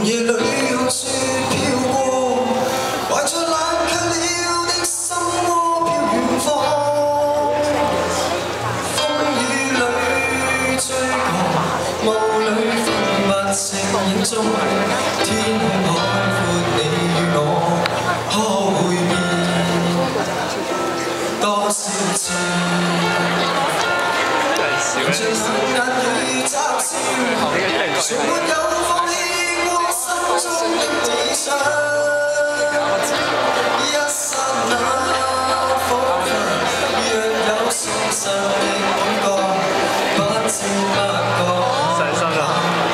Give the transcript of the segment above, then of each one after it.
寒夜裏用雪飄過，懷着冷卻了的心窩飄遠方。風雨裏追趕，霧裏分不清影蹤。天空海闊，你與我可會變多少次？最冷眼與嘲笑，誰沒有放棄過心中的理想？一剎那，彷彿若有鬆散的感覺，不知不覺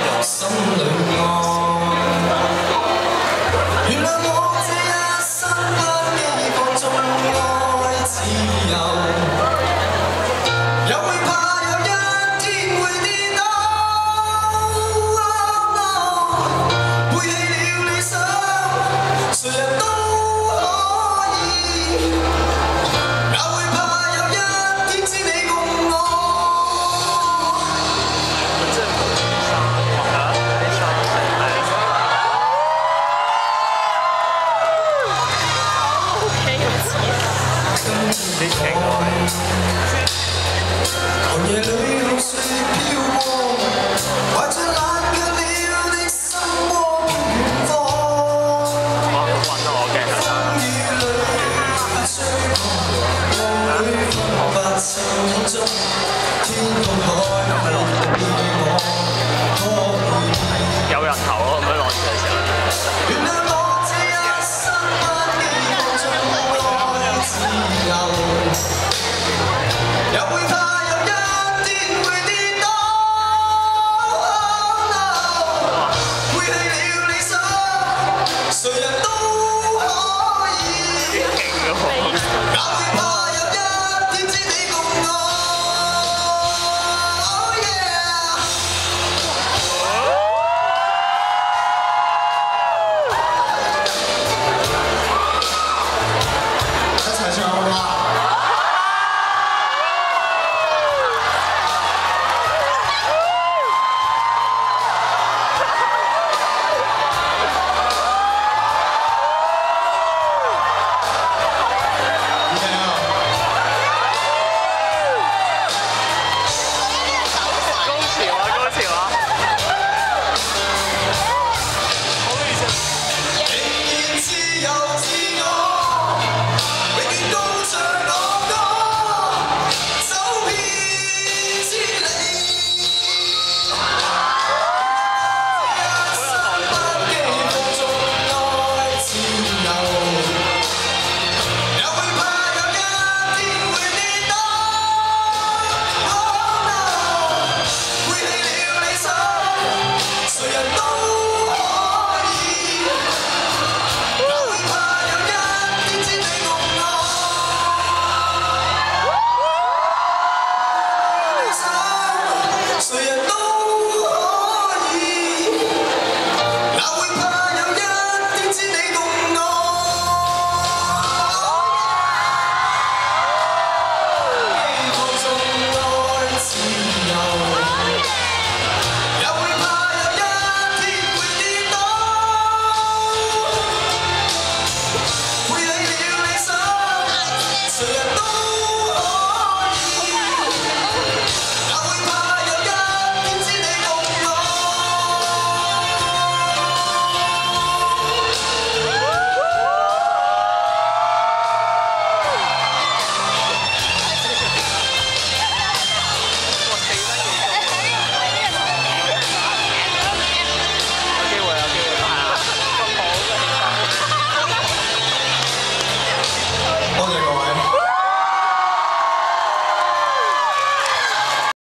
由心裏愛。原諒我這一生不羈放縱愛自由，又會怕。誰人都可以，哪會怕有一天只你共我？寒夜裏